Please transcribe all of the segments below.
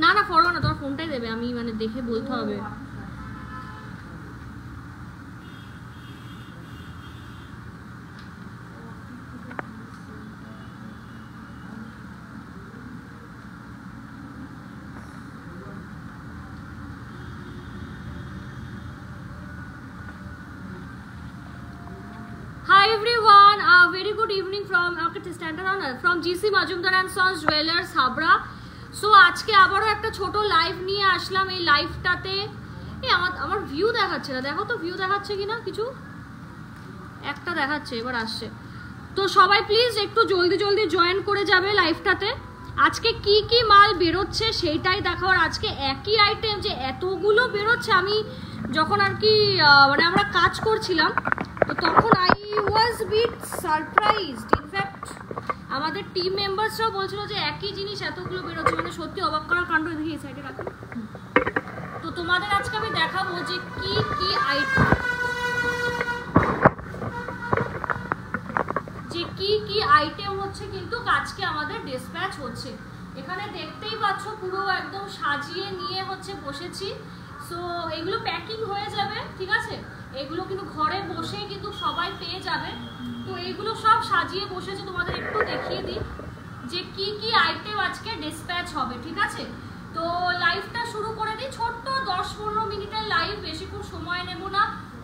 না না ফরওয়ার্ড না, তোমার ফোনটাই দেবে, আমি মানে দেখে বলতে হবে। Hi everyone, very good evening from from GC Majumdar and Sons Jewelers Habra. So আজকে আবারও একটা ছোট লাইভ নিয়ে আসলাম। এই লাইভটাতে আমার ভিউ দেখাচ্ছে না, দেখো তো ভিউ দেখাচ্ছে কিনা, কিছু একটা দেখাচ্ছে, এবার আসছে। তো সবাই প্লিজ একটু জলদি জলদি জয়েন করে যাবে লাইভটাতে। আজকে কি কি মাল বেরোচ্ছে সেইটাই দেখাবার। আজকে একই আইটেম যে এতগুলো বেরোচ্ছে, আমি যখন আর কি মানে আমরা কাজ করছিলাম তো তখন I was bit surprised. In fact আমাদের টিম মেম্বার্সরাও বলছিল যে একই জিনিস এতগুলো বেরোচ্ছে, মানে সত্যি অবাক করার কাণ্ড। দেখি এই সাইডে রাখি। তো তোমাদের আজকে আমি দেখাবো যে কি কি আইটেম, হচ্ছে কিন্তু আজকে আমাদের ডিসপ্যাচ হচ্ছে। এখানে দেখতেই পাচ্ছ পুরো একদম সাজিয়ে নিয়ে হচ্ছে বসেছি। সো এগুলো প্যাকিং হয়ে যাবে, ঠিক আছে? এগুলো কিন্তু ঘরে বসে কিন্তু সবাই পেয়ে যাবে। তো এইগুলো সব সাজিয়ে বসেছে, তোমাদের একটু দেখিয়ে দিই যে কি কি আইটেম আজকে ডিসপ্যাচ হবে, ঠিক আছে? তো লাইভটা শুরু করে দিই। ছোট্ট 10-15 মিনিটের লাইভ, বেশিক্ষণ সময় নেব না।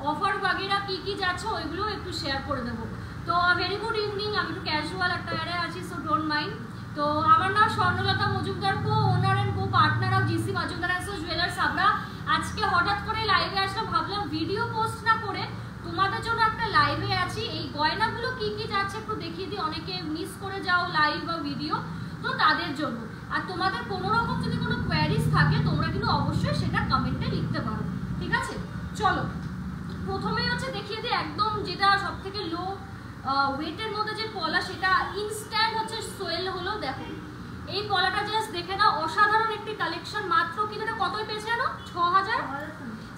অফার বাগেরা কি কি যাচ্ছে ওইগুলো একটু শেয়ার করে দেবো। তো ভেরি গুড ইভিনিং, আমি একটু ক্যাজুয়াল একটা এরে আছি, সো ডোন্ট মাইন্ড। তো আমার নাম Swarnalata Majumdar, co owner and co partner of GC Majumdar and sons jewellers Habra. আজকে হঠাৎ করে লাইভে আসলাম, ভাবলাম ভিডিও পোস্ট না করে তোমাদের জন্য একটা লাইভে আছি। এই গয়নাগুলো কি কি যাচ্ছে একটু দেখিয়ে দিই, অনেকে মিস করে যাও লাইভ বা ভিডিও, তো তাদের জন্য। আর তোমাদের কোনো রকম যদি কোনো কোয়ারিজ থাকে তোমরা কিন্তু অবশ্যই সেটা কমেন্টে লিখতে পারো, ঠিক আছে? চলো প্রথমেই হচ্ছে দেখিয়ে দিই একদম যেটা সব থেকে লো ওয়েটের মধ্যে যে পলা, সেটা ইনস্ট্যান্ট হচ্ছে সোয়েল হলো। দেখো এই পলাটা জাস্ট দেখে নাও, অসাধারণ একটি কালেকশন। মাত্র কিন্তু এটা কতই পেয়েছে জানো?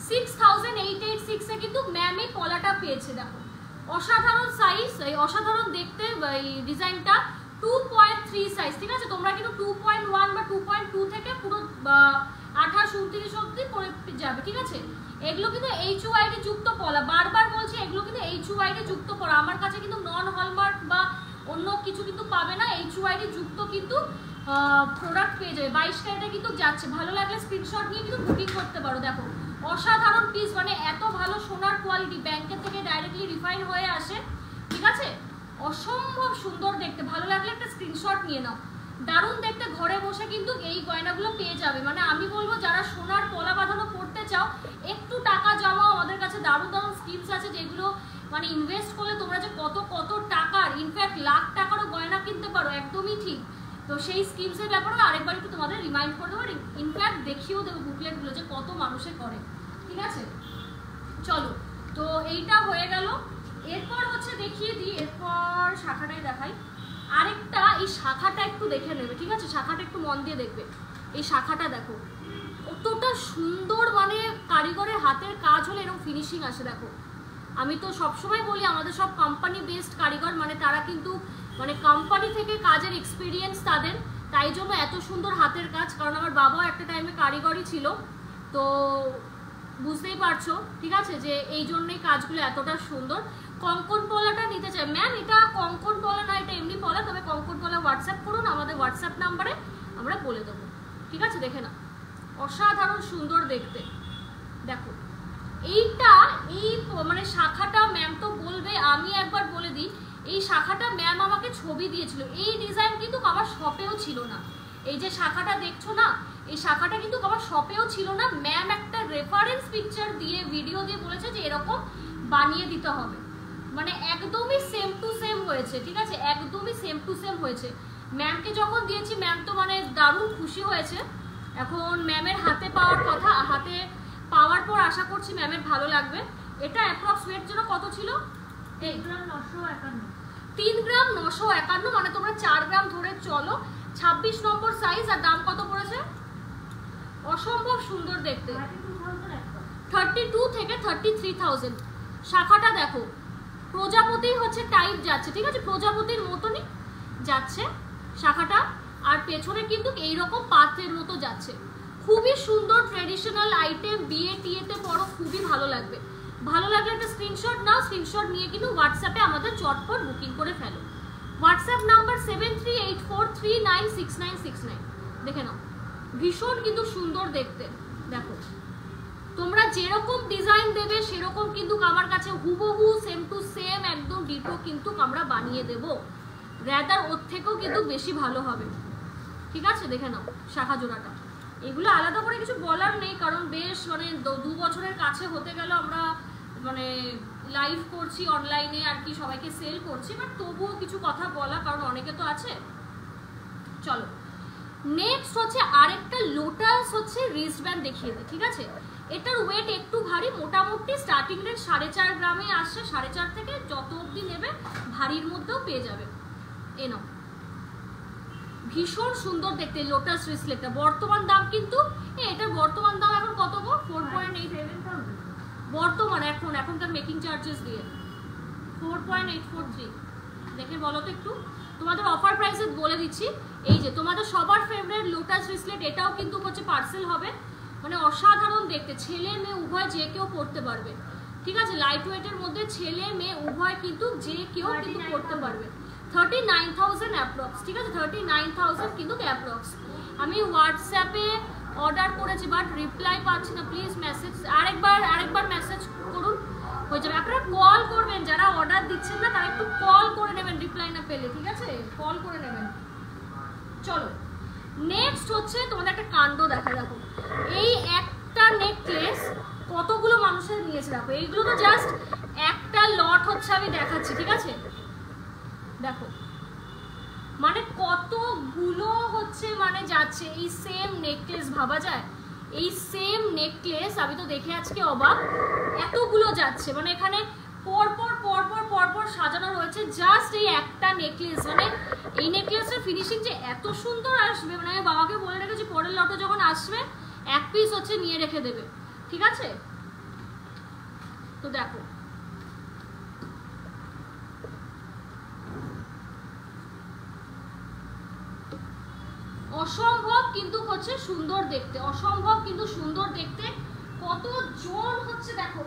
6886 এ কিন্তু ম্যাম এই পলাটা পেয়েছে। দেখো অসাধারণ সাইজ, এই অসাধারণ দেখতে, এই ডিজাইনটা 2.3 সাইজ, ঠিক আছে? তোমরা কিন্তু 2.1 বা 2.2 থেকে পুরো 28-29 অবধি পরে যাবে, ঠিক আছে? এগুলো কিন্তু HUID যুক্ত পলা, বারবার বলছি এগুলো কিন্তু HUID যুক্ত পলা। আমার কাছে কিন্তু নন হলমার্ক বা অন্য কিছু কিন্তু পাবে না, HUID যুক্ত কিন্তু প্রোডাক্ট পেয়ে যাবে। 22 ক্যারেটে কিন্তু যাচ্ছে। ভালো লাগলে স্ক্রিনশট নিয়ে কিন্তু বুকিং করতে পারো। দেখো অসাধারণ পিস, মানে এত ভালো সোনার কোয়ালিটি, ব্যাংকের থেকে ডাইরেক্টলি রিফাইন হয়ে আসে, ঠিক আছে? অসম্ভব সুন্দর দেখতে। ভালো লাগলে একটা স্ক্রিনশট নিয়ে নাও। দারুণ দেখতে, ঘরে বসে কিন্তু এই গয়নাগুলো পেয়ে যাবে। মানে আমি বলবো যারা সোনার পলা বাঁধানো করতে চাও, একটু টাকা জমাও, আমাদের কাছে দারুণ দারুণ স্কিমস আছে যেগুলো মানে ইনভেস্ট করলে তোমরা যে কত কত টাকার, ইনফ্যাক্ট লাখ টাকারও গয়না কিনতে পারো, একদমই ঠিক। তো সেই স্কিমসের ব্যাপারে আরেকবার একটু তোমাদের রিমাইন্ড করে দেবো, ইনফ্যাক্ট দেখিয়েও দেবো বুকলেটগুলো যে কত মানুষে করে, ঠিক আছে? চলো, তো এইটা হয়ে গেল। এরপর হচ্ছে দেখিয়ে দিই, এরপর শাখাটাই দেখাই। আরেকটা, এই শাখাটা একটু দেখে নেবে, ঠিক আছে? শাখাটা একটু মন দিয়ে দেখবে। এই শাখাটা দেখো কতটা সুন্দর, মানে কারিগরের হাতের কাজ হলে এরকম ফিনিশিং আসে। দেখো আমি তো সবসময় বলি আমাদের সব কোম্পানি বেসড কারিগর, মানে তারা কিন্তু মানে কোম্পানি থেকে কাজের এক্সপিরিয়েন্স তাদের, তাই জন্য এত সুন্দর হাতের কাজ। কারণ আমার বাবাও একটা টাইমে কারিগরই ছিল, তো বুঝতেই পারছো, ঠিক আছে, যে এই জন্যই কাজগুলো এতটা সুন্দর। কঙ্কন পলাটা নিতে চাই ম্যাম, এটা কঙ্কন পলা না, এটা এমনি পলা, তবে কঙ্কন পলা হোয়াটসঅ্যাপ করুন, আমাদের হোয়াটসঅ্যাপ নাম্বারে আমরা বলে দেবো, ঠিক আছে? দেখে না অসাধারণ সুন্দর দেখতে। দেখো এইটা, এই মানে শাখাটা ম্যাম তো বলবে, আমি একবার বলে দিই, এই শাখাটা ম্যাম আমাকে ছবি দিয়েছিল। এই ডিজাইন কিন্তু আমার শপেও ছিল না। এই যে শাখাটা দেখছো না, এই শাখাটা কিন্তু আমার শপেও ছিল না। ম্যাম একটা রেফারেন্স পিকচার দিয়ে, ভিডিও দিয়ে বলেছে যে এরকম বানিয়ে দিতে হবে। মানে একদমই সেম টু সেম হয়েছে, ঠিক আছে? একদমই সেম টু সেম হয়েছে। ম্যামকে যখন দিয়েছি ম্যাম তো মানে দারুণ খুশি হয়েছে। এখন ম্যামের হাতে পাওয়ার কথা, হাতে পাওয়ার পর আশা করছি ম্যামের ভালো লাগবে। এটা অ্যাপ্রক্স ওয়েট জন্য কত ছিল? 3 গ্রাম 951। 3 গ্রাম 951, মানে তোমরা 4 গ্রাম ধরে চলো। 26 নম্বর সাইজ। আর দাম কত পড়েছে? অসম্ভব সুন্দর দেখতে, 32 থেকে 33,000। শাখাটা দেখো প্রজাপতি হচ্ছে টাইপ যাচ্ছে, ঠিক আছে? প্রজাপতির মতনই যাচ্ছে শাখাটা। আর পেছনে কিন্তু এইরকম পাত্রের মতো যাচ্ছে। খুবই সুন্দর ট্রেডিশনাল আইটেম, বিয়ে টিয়েতে পরো, খুবই ভালো লাগবে। ভালো লাগলে একটা স্ক্রিনশট নাও, স্ক্রিনশট নিয়ে কিন্তু হোয়াটসঅ্যাপে আমাদের চটপট বুকিং করে ফেলো। WhatsApp number 7384396969। দেখে নাও, ভীষণ কিন্তু সুন্দর দেখতে। দেখো তোমরা যেরকম ডিজাইন দেবে সেরকম কিন্তু আমার কাছে হুবহু সেম টু সেম একদম ডিটো কিন্তু আমরা বানিয়ে দেব, রেদার ওর থেকেও কিন্তু বেশি ভালো হবে। ঠিক আছে, দেখে নাও শাখা জোড়াটা। এগুলো আলাদা করে কিছু বলার নেই, কারণ বেশ মানে 2 বছরের কাছে হতে গেল আমরা মানে লাইভ করছি অনলাইনে আর কি, সবাইকে সেল করছি, বাট তবুও কিছু কথা বলা, কারণ অনেকে তো আছে। চলো নেক্সট হচ্ছে আরেকটা লোটাস হচ্ছে রিস্টব্যান্ড দেখিয়ে দিই। ঠিক আছে, এটার ওয়েট একটু ভারী, মোটামুটি স্টার্টিং রেট 4.5 গ্রামে আসছে, 4.5 থেকে যত অবধি নেবে ভারীর মধ্যেও পেয়ে যাবে। এ নাও, ভীষণ সুন্দর দেখতে লোটাস রিসলেটটা। বর্তমান দাম কিন্তু এটার বর্তমান দাম এখন কত গো? 4.87 বর্তমান এখনকার মেকিং চার্জেস দিয়ে 4.843। দেখে বলো তো একটু, তোমাদের অফার প্রাইসে বলে দিচ্ছি। এই যে তোমাদের সবার ফেভারিট লোটাস রিসলেট, এটাও কিন্তু হচ্ছে পার্সেল হবে, মানে অসাধারণ দেখতে, ছেলে মেয়ে উভয় যে কেউ পড়তে পারবে। ঠিক আছে, লাইট ওয়েটের মধ্যে ছেলে মেয়ে উভয় কিন্তু যে কেউ কিন্তু পড়তে পারবে। 39,000 অ্যাপ্রক্স। ঠিক আছে, 39,000 কিন্তু অ্যাপ্রক্স। আমি হোয়াটসঅ্যাপে অর্ডার করেছি বাট রিপ্লাই পাচ্ছি না, প্লিজ মেসেজ আরেকবার মেসেজ করুন, হয়ে যাবে। আপনারা কল করবেন, যারা অর্ডার দিচ্ছেন না তারা একটু কল করে নেবেন রিপ্লাই না পেলে। ঠিক আছে, কল করে নেবেন। চলো নেক্সট হচ্ছে তোমাদের একটা কাণ্ড দেখা। দেখো এই একটা নেকলেস কতগুলো মানুষের নিয়েছে, দেখো এইগুলো তো জাস্ট একটা লট হচ্ছে আমি দেখাচ্ছি। ঠিক আছে, দেখো মানে কতগুলো হচ্ছে মানে যাচ্ছে এই সেম নেকলেস, ভাবা যায় এই সেম নেকলেস, আমি তো দেখে আজকে অবাক, এতগুলো যাচ্ছে, মানে এখানে পরপর পরপর পরপর সাজানো রয়েছে জাস্ট এই একটা নেকলেস। মানে এই নেকলেসের ফিনিশিং যে এত সুন্দর আসবে, মানে আমি বাবাকে বলে রেখেছি পরের লটে যখন আসবে এক পিস হচ্ছে নিয়ে রেখে দেবে। ঠিক আছে, তো দেখো অসম্ভব কিন্তু হচ্ছে সুন্দর দেখতে, অসম্ভব কিন্তু সুন্দর দেখতে। কতজন হচ্ছে দেখো,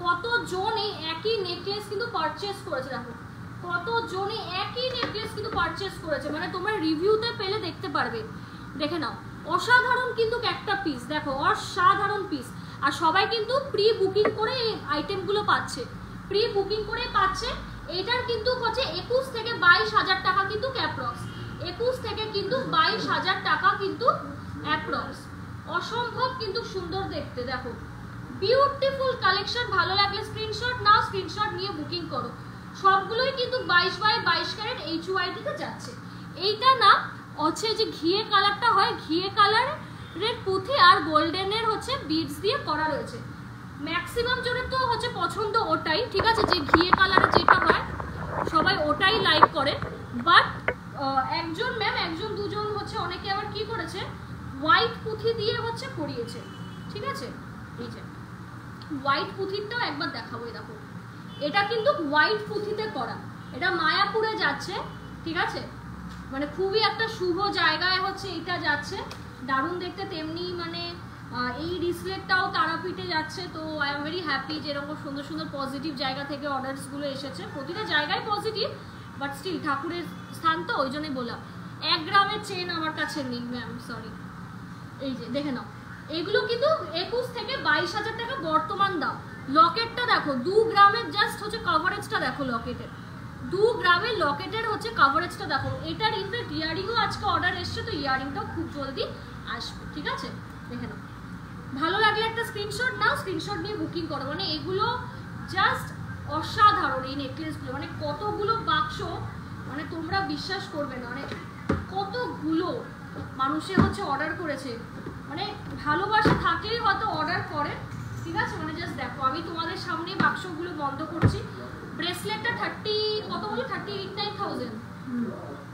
কতজন এই একই নেকলেস কিন্তু পারচেজ করেছে। দেখো কতজন এই একই নেকলেস কিন্তু পারচেজ করেছে, মানে তোমরা রিভিউতে পেলে দেখতে পারবে। দেখে নাও, অসাধারণ কিন্তু একটা পিস, দেখো অসাধারণ পিস। আর সবাই কিন্তু প্রি বুকিং করে এই আইটেমগুলো পাচ্ছে, প্রি বুকিং করে পাচ্ছে। এটার কিন্তু হচ্ছে 21 থেকে 22,000 টাকা কিন্তু অ্যাপ্রক্স, 21 থেকে কিন্তু 22,000 টাকা কিন্তু অ্যাপ্রক্স। অসম্ভব কিন্তু সুন্দর দেখতে। দেখো বিউটিফুল কালেকশন, ভালো লাগলে স্ক্রিনশট নাও, স্ক্রিনশট নিয়ে বুকিং করো। সবগুলোই কিন্তু 22/22 ক্যারেট HYD তে যাচ্ছে। এইটা না হচ্ছে যে ঘিয়ে কালারটা হয়, ঘিয়ে কালারের পুঁথি আর গোল্ডেনের হচ্ছে বিডস দিয়ে করা রয়েছে। ম্যাক্সিমাম জনের তো হচ্ছে পছন্দ ওটাই। ঠিক আছে, যে ঘিয়ে কালারের যেটা হয় সবাই ওটাই লাইক করে, বাট একজন ম্যাম একজন দুজন হচ্ছে অনেকে আবার কি করেছে হোয়াইট পুঁথি দিয়ে হচ্ছে করিয়েছে। ঠিক আছে, এই যে হোয়াইট পুঁথিটাও একবার দেখাবো। দেখো এটা কিন্তু হোয়াইট পুঁথিতে করা, এটা মায়াপুরে যাচ্ছে। ঠিক আছে, মানে খুবই একটা শুভ জায়গায় হচ্ছে এটা যাচ্ছে, দারুণ দেখতে। তেমনি মানে এই রিসলেটটাও তারাপীঠে যাচ্ছে। তো আই এম ভেরি হ্যাপি যে এরকম সুন্দর সুন্দর পজিটিভ জায়গা থেকে অর্ডারসগুলো এসেছে। প্রতিটা জায়গায় পজিটিভ, বাট স্টিল ঠাকুরের স্থান তো, ওই জন্যই বললাম। 1 গ্রামের চেন আমার কাছে নেই ম্যাম, সরি। এই যে দেখে নাও, এগুলো কিন্তু 21 থেকে 22,000 টাকা বর্তমান দাম। লকেটটা দেখো 2 গ্রামের জাস্ট হচ্ছে কভারেজটা দেখো, লকেটের 2 গ্রামের লকেটের হচ্ছে কভারেজটা দেখো। এটার ইনফ্যাক্ট ইয়ারিংও আজকে অর্ডার এসছে, তো ইয়ারিংটাও খুব জলদি আসবে। ঠিক আছে, দেখে নাও, ভালো লাগলে একটা স্ক্রিনশট নাও, স্ক্রিনশট নিয়ে বুকিং করো। মানে এগুলো জাস্ট অসাধারণ এই নেকলেসগুলো, মানে কতগুলো বাক্স, মানে তোমরা বিশ্বাস করবে না, মানে কতগুলো মানুষে হচ্ছে অর্ডার করেছে। মানে ভালোবাসা থাকলেই হয়তো অর্ডার করে। ঠিক আছে, মানে জাস্ট দেখো আমি তোমাদের সামনে বাক্সগুলো বন্ধ করছি। ব্রেসলেটটা 38,000।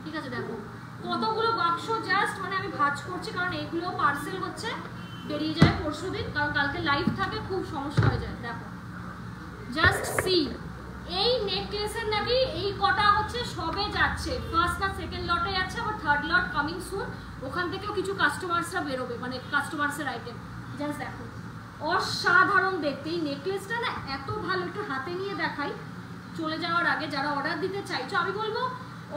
ঠিক আছে, দেখো কতগুলো বাক্স জাস্ট মানে আমি ভাঁজ করছি, কারণ এগুলো পার্সেল হচ্ছে বেরিয়ে যায় পরশুদিন, কারণ কালকে লাইভ থাকে, খুব সমস্যা হয়ে যায়। দেখো জাস্ট সি, এই নেকলেসের নাকি এই কটা হচ্ছে সবে যাচ্ছে, ফার্স্ট না সেকেন্ড লটে যাচ্ছে, আবার থার্ড লট কামিং সুন। ওখান থেকেও কিছু কাস্টমার্সরা বেরোবে, মানে কাস্টমার্সের আইটেম। জাস্ট দেখো অসাধারণ দেখতে এই নেকলেসটা না, এত ভালো। একটু হাতে নিয়ে দেখাই চলে যাওয়ার আগে। যারা অর্ডার দিতে চাইছো আমি বলবো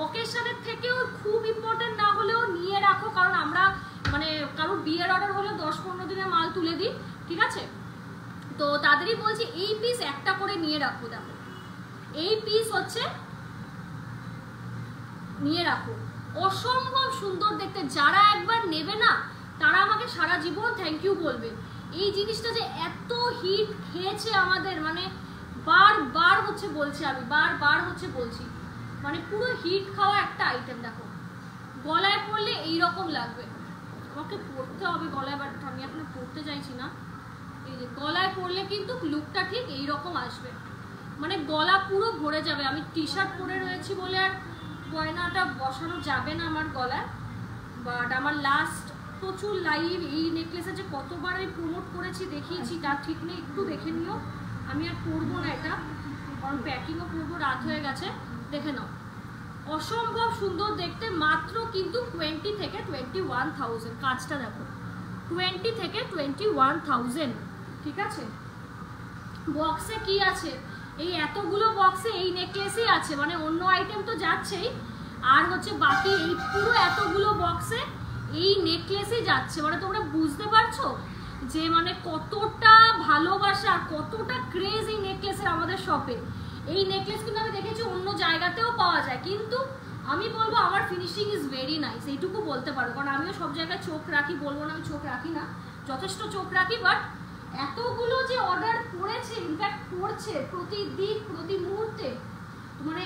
অকেশনের থেকেও খুব ইম্পর্টেন্ট না হলেও নিয়ে রাখো, কারণ আমরা মানে কারোর বিয়ের অর্ডার হলে 10-15 দিনে মাল তুলে দিই, ঠিক আছে? তো তাদেরই বলছি এই পিস একটা করে নিয়ে রাখো। দেখো এই পিস হচ্ছে নিয়ে রাখো, অসম্ভব সুন্দর দেখতে। যারা একবার নেবে না তারা আমাকে সারা জীবন থ্যাংক ইউ বলবে। এই জিনিসটা যে এত হিট খেয়েছে আমাদের, মানে বারবার হচ্ছে বলছি, আমি বারবার হচ্ছে বলছি, মানে পুরো হিট খাওয়া একটা আইটেম। দেখো গলায় পরলে এইরকম লাগবে, আমাকে পরতে হবে গলায়, বাট আমি এখন পরতে চাইছি না। এই যে গলায় পরলে কিন্তু লুকটা ঠিক এইরকম আসবে, মানে গলা পুরো ভরে যাবে। আমি টি শার্ট পরে রয়েছি বলে আর গয়নাটা বসানো যাবে না আমার গলায়, বাট আমার লাস্ট প্রচুর লাইভ এই নেকলেসে যে কতবার আমি প্রমোট করেছি দেখিয়েছি তার ঠিক নেই, একটু দেখে নিও। আমি আর পরবো না এটা, কারণ প্যাকিংও করবো, রাত হয়ে গেছে। দেখে নাও অসম্ভব সুন্দর দেখতে, মাত্র কিন্তু 20 থেকে 21,000। কাজটা দেখো 20 থেকে 21,000, ঠিক আছে? বক্সে কি আছে? এই এতগুলো বক্সে এই নেকলেসই আছে, মানে অন্য আইটেম তো যাচ্ছেই, আর হচ্ছে বাকি এই পুরো এতগুলো বক্সে এই নেকলেসই যাচ্ছে। মানে তোমরা বুঝতে পারছো যে মানে কতটা ভালোবাসা, কতটা ক্রেজ এই নেকলেসের আমাদের শপে। এই নেকলেস কিন্তু আমি দেখেছি অন্য জায়গাতেও পাওয়া যায়, কিন্তু আমি বলবো আমার ফিনিশিং ইজ ভেরি নাইস, এইটুকু বলতে পারো। কারণ আমিও সব জায়গায় চোখ রাখি, বলবো না আমি চোখ রাখি না, যথেষ্ট চোখ রাখি। বাট এতগুলো যে অর্ডার পড়েছে, ইনফ্যাক্ট পড়ছে প্রতিদিন প্রতি মুহূর্তে, মানে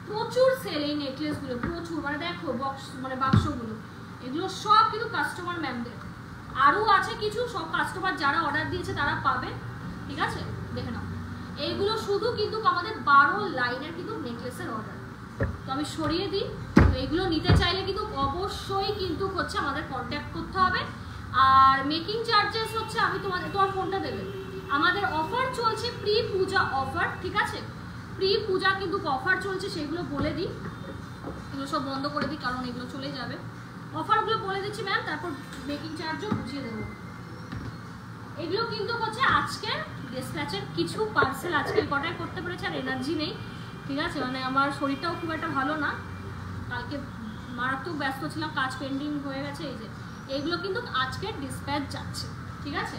প্রচুর সেল এই নেকলেসগুলো, প্রচুর। মানে দেখো বক্স, মানে বাক্সগুলো, এগুলো সব কিন্তু কাস্টমার ম্যামদের। আরও আছে কিছু, সব কাস্টমার যারা অর্ডার দিয়েছে তারা পাবে, ঠিক আছে? দেখে নাও এইগুলো শুধু কিন্তু আমাদের 12 লাইনের কিন্তু নেকলেসের অর্ডার। তো আমি সরিয়ে দিই, তো এগুলো নিতে চাইলে কিন্তু অবশ্যই কিন্তু হচ্ছে আমাদের কন্ট্যাক্ট করতে হবে। আর মেকিং চার্জেস হচ্ছে আমি তোমার ফোনটা দেবে। আমাদের অফার চলছে প্রি পূজা অফার, ঠিক আছে? প্রি পূজা কিন্তু অফার চলছে, সেগুলো বলে দিই। এগুলো সব বন্ধ করে দিই কারণ এগুলো চলে যাবে। অফারগুলো বলে দিচ্ছি ম্যাম, তারপর মেকিং চার্জও বুঝিয়ে দেবো। এগুলো কিন্তু হচ্ছে আজকের ডিসপ্যাচের কিছু পার্সেল আজকে কটায় করতে পেরেছে, আর এনার্জি নেই, ঠিক আছে? মানে আমার শরীরটাও খুব একটা ভালো না, কালকে মারাত্মক ব্যস্ত ছিলাম, কাজ পেন্ডিং হয়ে গেছে। এই যে এইগুলো কিন্তু আজকের ডিসপ্যাচ যাচ্ছে, ঠিক আছে?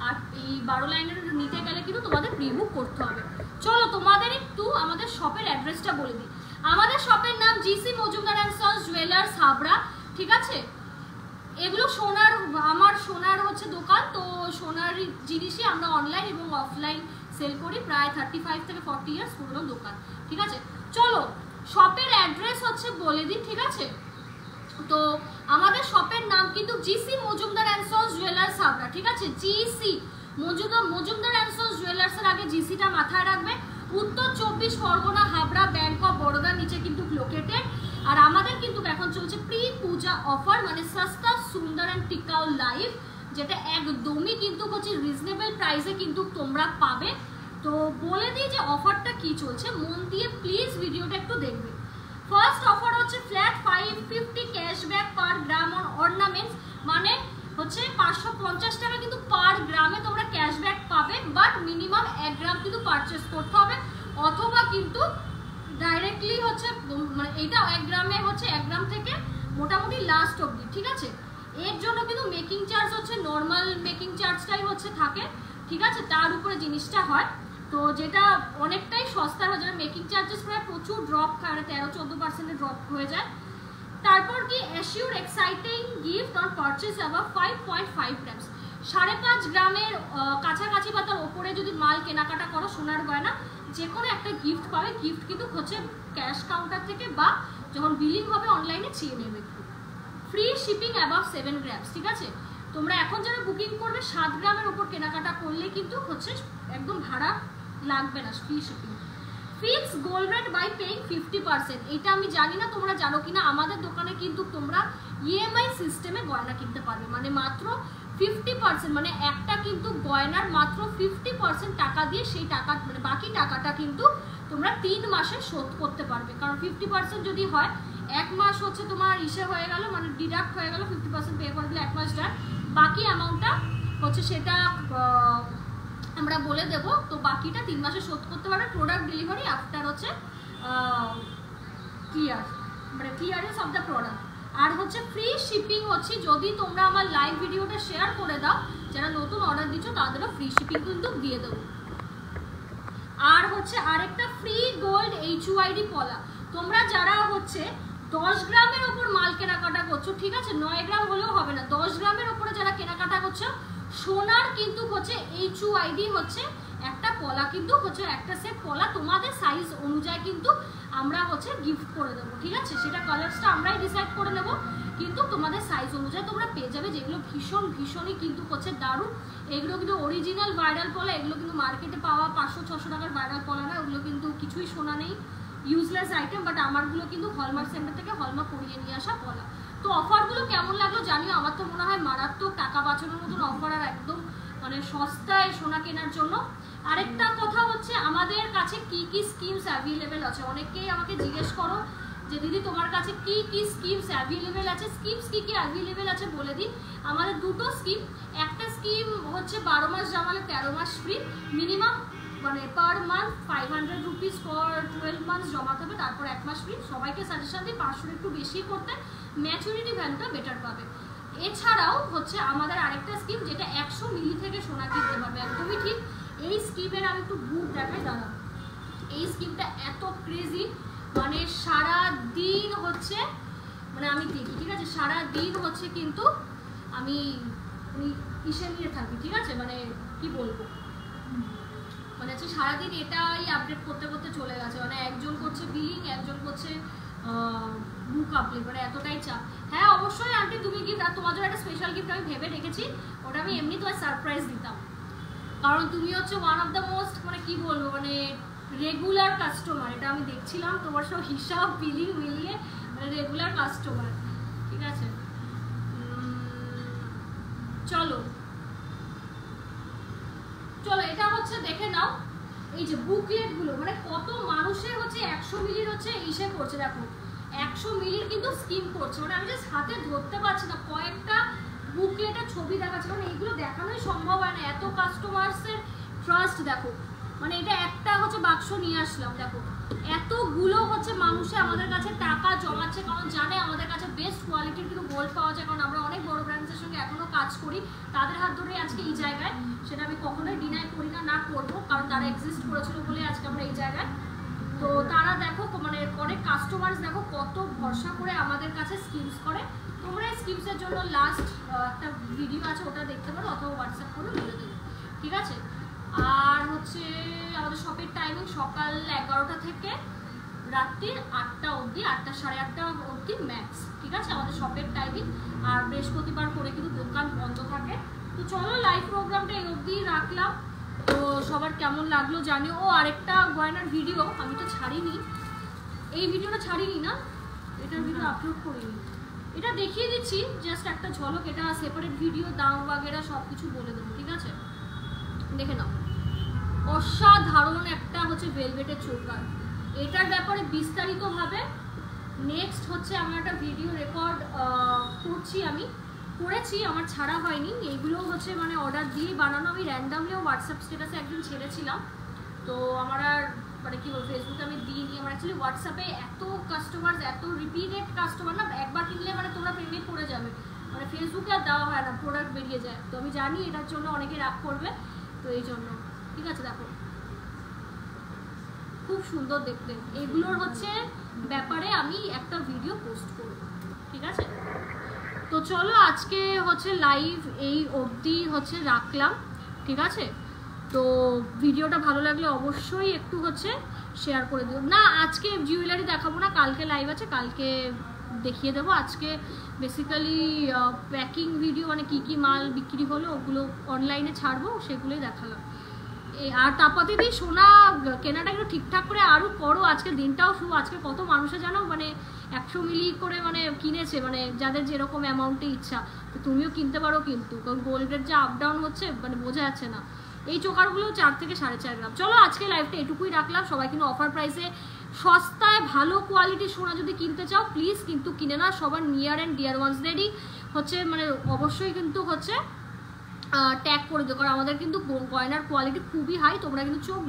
আর এই 12 লাইনের নিতে গেলে কিন্তু তোমাদের প্রি বুক করতে হবে। চলো তোমাদের একটু আমাদের শপের অ্যাড্রেসটা বলে দিই। আমাদের শপের নাম GC Majumdar and sons jewellers, Habra, ঠিক আছে? এগুলো সোনার, আমার সোনার হচ্ছে দোকান। তো সোনার জিনিসই আমরা অনলাইন এবং অফলাইন সেল করি, প্রায় 35 থেকে 40 ইয়ার্স পুরনো দোকান, ঠিক আছে? চলো শপের অ্যাড্রেস হচ্ছে বলে দিন, ঠিক আছে? তো আমাদের শপের নাম কিন্তু GC Majumdar and sons jewellers, Habra, ঠিক আছে? জিসি মজুমদার অ্যান্ড সন্স জুয়েলার্সের আগে জিসিটা মাথায় রাখবে। উত্তর 24 পরগনা, হাবড়া, ব্যাংক অফ বরোদার নিচে কিন্তু লোকেটেড। আর আমাদের কিন্তু এখন চলছে প্রি পূজা অফার, মানে সস্তা সুন্দর অ্যান্ড টিকাউ লাইভ, যেটা একদমই কিন্তু হচ্ছে রিজনেবল প্রাইসে কিন্তু তোমরা পাবে। তো বলে দিই যে অফারটা কি চলছে, মন দিয়ে প্লিজ ভিডিওটা একটু দেখবে। ফার্স্ট অফার হচ্ছে flat 550 cashback per gram on ornaments, মানে হচ্ছে 550 টাকা কিন্তু পার গ্রামে তোমরা ক্যাশব্যাক পাবে। বাট মিনিমাম 1 গ্রাম কিন্তু পারচেস করতে হবে, অথবা কিন্তু ডাইরেক্টলি হচ্ছে মানে এইটা 1 গ্রামে হচ্ছে 1 গ্রাম থেকে মোটামুটি লাস্ট অবধি, ঠিক আছে? এর জন্য কিন্তু মেকিং চার্জ হচ্ছে নর্মাল মেকিং চার্জটাই হচ্ছে থাকে, ঠিক আছে? তার উপরে জিনিসটা হয়, তো যেটা অনেকটাই সস্তা হয়ে যায়। মেকিং চার্জেস প্রায় প্রচুর ড্রপ খায়, 13-14% ড্রপ হয়ে যায়। তারপর কি assure exciting gift on purchase above 5.5 grams, 5.5 গ্রামের কাছাকাছি বা তার ওপরে যদি মাল কেনাকাটা করো সোনার গয়না, যে কোনো একটা গিফট পাবে। গিফট কিন্তু হচ্ছে ক্যাশ কাউন্টার থেকে বা যখন বিলিং হবে অনলাইনে চেয়ে নেবে। ফ্রি শিপিং অ্যাবাভ 7 গ্রামস, ঠিক আছে? তোমরা এখন যারা বুকিং করবে 7 গ্রামের ওপর কেনাকাটা করলে কিন্তু হচ্ছে একদম ভাড়া লাগবে না, free shipping. Fix gold rate by paying 50%, এটা আমি জানি না তোমরা জানো কিনা, আমাদের দোকানে কিন্তু তোমরা ইএমআই সিস্টেমে গয়না কিনতে পারবে, মানে মাত্র 50%, মানে একটা কিন্তু গয়নার মাত্র 50% টাকা দিয়ে সেই টাকা মানে বাকি টাকাটা কিন্তু তোমরা 3 মাসে শোধ করতে পারবে। কারণ 50% যদি হয় 1 মাস হচ্ছে তোমার ইসে হয়ে গেল, মানে ডিডাক্ট হয়ে গেল, 50% পে করে দিলে 1 মাস যায়, বাকি অ্যামাউন্টটা হচ্ছে সেটা আমরা বলে দেব। তো বাকিটা 3 মাসে শোধ করতে পারবে। প্রোডাক্ট ডেলিভারি আফটার হচ্ছে ক্লিয়ারেন্স অফ দ্য প্রোডাক্ট। আর হচ্ছে ফ্রি শিপিং হচ্ছে যদি তোমরা আমার লাইভ ভিডিওটা শেয়ার করে দাও, যারা নতুন অর্ডার দিচ্ছ তাদেরও ফ্রি শিপিং কিন্তু দিয়ে দেবো। আর হচ্ছে আরেকটা ফ্রি গোল্ড HUID পলা। তোমরা যারা হচ্ছে 10 গ্রামের ওপর মাল কেনাকাটা করছো, ঠিক আছে, 9 গ্রাম হলেও হবে না, 10 গ্রামের ওপরে যারা কেনাকাটা করছো, সোনার কিন্তু হচ্ছে HUID হচ্ছে একটা পলা কিন্তু হচ্ছে একটা সেট পলা তোমাদের সাইজ অনুযায়ী কিন্তু আমরা হচ্ছে গিফট করে দেবো, ঠিক আছে। সেটা কালারসটা আমরাই ডিসাইড করে নেব, কিন্তু তোমাদের সাইজ অনুযায়ী তোমরা পেয়ে যাবে, যেগুলো ভীষণই কিন্তু হচ্ছে দারুণ। এগুলো কিন্তু অরিজিনাল ভাইরাল পলা, এগুলো কিন্তু মার্কেটে পাওয়া 500-600 টাকার ভাইরাল পলা না, ওগুলো কিন্তু কিছুই সোনা নেই, ইউজলেস আইটেম। বাট আমারগুলো কিন্তু হলমার্ক সেন্টার থেকে হলমার্ক করিয়ে নিয়ে আসা পলা। তো অফারগুলো কেমন লাগলো জানিও। আমার তো মনে হয় মারাত্মক, টাকা বাঁচানোর মতন অফার, আর একদম মানে সস্তায় সোনা কেনার জন্য। আরেকটা কথা হচ্ছে আমাদের কাছে কি কি স্কিমস অ্যাভেলেবেল আছে। অনেকেই আমাকে জিজ্ঞেস করো যে দিদি তোমার কাছে কি কি স্কিমস অ্যাভেলেবেল আছে। স্কিমস কি কি অ্যাভেলেবেল আছে বলে দিই। আমাদের দুটো স্কিম, একটা স্কিম হচ্ছে 12 মাস জমালে 13 মাস ফ্রি, মিনিমাম মানে per month 500 rupees for 12 months জমাতে হবে, তারপর 1 মাস ফ্রি। সবাইকে সাজেশন দিই 500 একটু বেশি করতে, ম্যাচুরিটি ভ্যালুটা বেটার পাবে। এছাড়াও হচ্ছে আমাদের আরেকটা স্কিম যেটা 100 মিলি থেকে সোনা কিনতে পারবে, একদমই ঠিক। এই স্কিমের আমি একটু বুক দেখাই দাঁড়াও। এই স্কিমটা এত ক্রেজি, মানে সারা দিন হচ্ছে মানে আমি দেখি, ঠিক আছে, সারা দিন হচ্ছে কিন্তু আমি ইসে নিয়ে থাকি, ঠিক আছে, মানে কি বলবো, মানে হচ্ছে সারাদিন এটাই আপডেট করতে করতে চলে গেছে। মানে একজন করছে বিলিং, একজন করছে বুক আপডেট, মানে এতটাই চাপ। হ্যাঁ অবশ্যই আন্টি তুমি গিফট, আর তোমার জন্য একটা স্পেশাল গিফট আমি ভেবে রেখেছি, ওটা আমি এমনি তোমার সারপ্রাইজ দিতাম, কারণ তুমি হচ্ছে ওয়ান অফ দ্য মোস্ট মানে কি বলবো মানে রেগুলার কাস্টমার। এটা আমি দেখছিলাম তোমার সব হিসাব বিলিং মিলিয়ে, মানে রেগুলার কাস্টমার, ঠিক আছে। চলো চলো এটা হচ্ছে দেখে নাও, এই যে বুকলেট গুলো, মানে কত মানুষের হচ্ছে 100 মিলির হচ্ছে ইসে করছে, দেখো 100 মিলির কিন্তু স্কিম করছে, মানে আমি জাস্ট হাতে ধরতে পারছি না, কয়েকটা বুকলেটের ছবি দেখাচ্ছে, কারণ এইগুলো দেখানোই সম্ভব হয় না, এত কাস্টমার্সের ট্রাস্ট দেখো। মানে এটা একটা হচ্ছে বাক্স নিয়ে আসলাম, দেখো এতগুলো হচ্ছে মানুষে আমাদের কাছে টাকা জমাচ্ছে, কারণ জানে আমাদের কাছে বেস্ট কোয়ালিটির কিন্তু গোল্ড পাওয়া যায়, কারণ আমরা অনেক বড় ব্র্যান্ডসের সঙ্গে এখনো কাজ করি, তাদের হাত ধরে আজকে এই জায়গায়, সেটা আমি কখনোই ডিনাই করি না, না করবো, কারণ তারা এক্সিস্ট করেছিল বলে আজকে আমরা এই জায়গায়। তো তারা দেখো মানে অনেক কাস্টমার্স দেখো কত ভরসা করে আমাদের কাছে স্কিমস করে। তোমরা এই স্কিমসের জন্য লাস্ট একটা ভিডিও আছে, ওটা দেখতে পারো, অথবা হোয়াটসঅ্যাপ করে বলে দেবো, ঠিক আছে। আর হচ্ছে আমাদের শপের টাইমিং সকাল 11টা থেকে রাত্রির 8টা অবধি, 8টা সাড়ে 8টা অবধি ম্যাক্স, ঠিক আছে আমাদের শপের টাইমিং। আর বৃহস্পতিবার করে কিন্তু দোকান বন্ধ থাকে। তো চলো লাইভ প্রোগ্রামটা এই অবধি রাখলাম, তো সবার কেমন লাগলো জানিও। ও আরেকটা গয়নার ভিডিও আমি তো ছাড়িনি, এই ভিডিওটা ছাড়িনি না, এটার ভিডিও আপলোড করিনি, এটা দেখিয়ে দিচ্ছি জাস্ট একটা ঝলক, এটা সেপারেট ভিডিও দাম বাগেরা সব কিছু বলে দেবো, ঠিক আছে, দেখে নাও। অসাধারণ একটা হচ্ছে ভেলভেটের চোকার, এটার ব্যাপারে বিস্তারিতভাবে নেক্সট হচ্ছে আমার একটা ভিডিও রেকর্ড করছি, আমি করেছি, আমার ছাড়া হয়নি, এইগুলো হচ্ছে মানে অর্ডার দিয়ে বানানো, আমি র্যান্ডামলিও হোয়াটসঅ্যাপ স্ট্যাটাসে একদিন ছেড়েছিলাম, তো আমার আর মানে কি বলবো ফেসবুকে আমি দিইনি। আমার অ্যাকচুয়ালি হোয়াটসঅ্যাপে এত কাস্টমার, এত রিপিটেড কাস্টমার না, একবার কিনলে মানে তোমরা প্রেমে পড়ে যাবে, মানে ফেসবুকে আর দেওয়া হয় না, প্রোডাক্ট বেরিয়ে যায়। তো আমি জানি এটার জন্য অনেকে রাগ করবে, তো এই জন্য, ঠিক আছে। দেখো খুব সুন্দর দেখতে, এগুলোর হচ্ছে ব্যাপারে আমি একটা ভিডিও পোস্ট করব, ঠিক আছে। তো চলো আজকে হচ্ছে লাইভ এই অবধি হচ্ছে রাখলাম, ঠিক আছে। তো ভিডিওটা ভালো লাগলে অবশ্যই একটু হচ্ছে শেয়ার করে দিও। না আজকে জুয়েলারি দেখাবো না, কালকে লাইভ আছে, কালকে দেখিয়ে দেবো। আজকে বেসিক্যালি প্যাকিং ভিডিও, মানে কি কি মাল বিক্রি হলো ওগুলো অনলাইনে ছাড়বো, সেগুলোই দেখালাম। আর তাপাতিদি সোনা কেনাটা একটু ঠিকঠাক করে আরও করো, আজকের দিনটাও শুধু আজকে কত মানুষে জানো মানে 100 মিলি করে মানে কিনেছে, মানে যাদের যেরকম অ্যামাউন্টে ইচ্ছা, তো তুমিও কিনতে পারো কিন্তু, কারণ গোল্ডের যে আপ ডাউন হচ্ছে মানে বোঝা যাচ্ছে না। এই চোকারগুলো 4 থেকে 4.5 গ্রাম। চলো আজকে লাইভটা এটুকুই রাখলাম, সবাই কিন্তু অফার প্রাইসে সস্তায় ভালো কোয়ালিটির সোনা যদি কিনতে চাও প্লিজ কিন্তু কিনে না, সবার নিয়ার অ্যান্ড ডিয়ার ওয়ান্সদেরই হচ্ছে মানে অবশ্যই কিন্তু হচ্ছে ট্যাগ করে দিও, কারণ আমাদের কিন্তু গয়নার কোয়ালিটি খুবই হাই, তোমরা কিন্তু চোখ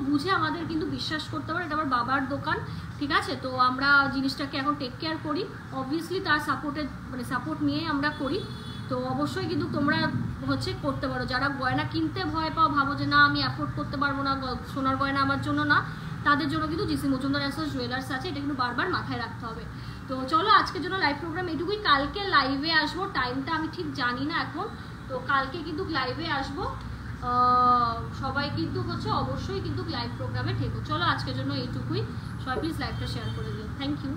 বুঝে আমাদের কিন্তু বিশ্বাস করতে পারো, এটা আমার বাবার দোকান, ঠিক আছে? তো আমরা জিনিসটাকে এখন টেক কেয়ার করি, অবভিয়াসলি তার সাপোর্ট নিয়ে আমরা করি। তো অবশ্যই কিন্তু তোমরা হচ্ছে করতে পারো, যারা গয়না কিনতে ভয় পাও, ভাবো যে না আমি অ্যাফোর্ড করতে পারবো না, সোনার গয়না আমার জন্য না, তাদের জন্য কিন্তু GC Majumdar and sons jewellers আছে, এটা কিন্তু বারবার মাথায় রাখতে হবে। তো চলো আজকের জন্য লাইভ প্রোগ্রাম এটুকুই, কালকে লাইভে আসবো, টাইমটা আমি ঠিক জানি না এখন, তো কালকে কিন্তু লাইভে আসবো, সবাই কিন্তু হচ্ছে অবশ্যই কিন্তু লাইভ প্রোগ্রামে থেকো। চলো আজকের জন্য এইটুকুই, সবাই প্লিজ লাইভটা শেয়ার করে দিও, থ্যাংক ইউ।